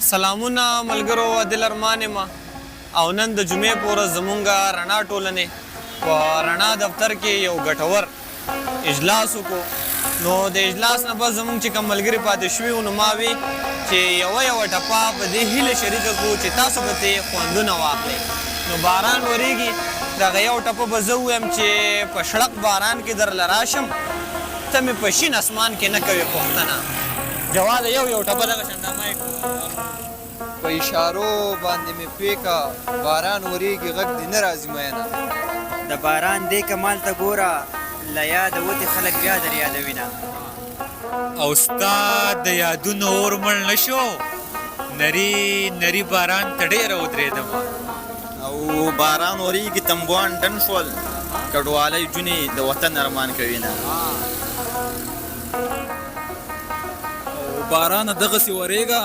سلامونه ملګرو عادل ارمان یم او نن د جمعې په ورځ زمونږ رڼا ټولنې په رڼا دفتر کې یو ګټور اجلاس وکړو. نو د اجلاس نه بس زمونږ چې کوم ملګري پاتې شوي وو نو ما وی چې یوه ټپه په دې هیله شریکه کړو چې تاسو به ترې خوندونه واخلئ. نو باران وریږي دغه یو ټپه به زه ووایم چې په شړق باران کې درله راشم ته مې په شین اسمان کې نه کوې پوښتنه. جواد یو ټپه دغه شندامه په اشارو باندې مې پیکا باران وریږي غږ دې نه راځي مینه د باران دې کمال ته ګوره له یاده وتې خلک بیا در یادوینه او ستا د یادونو اور مړ نه شو نری نری باران ته ډېره ودرېدم او باران وریږي تنبوان ډن شول کډوالی جونې د وطن ارمان کوي نه باران دغسې ورېږه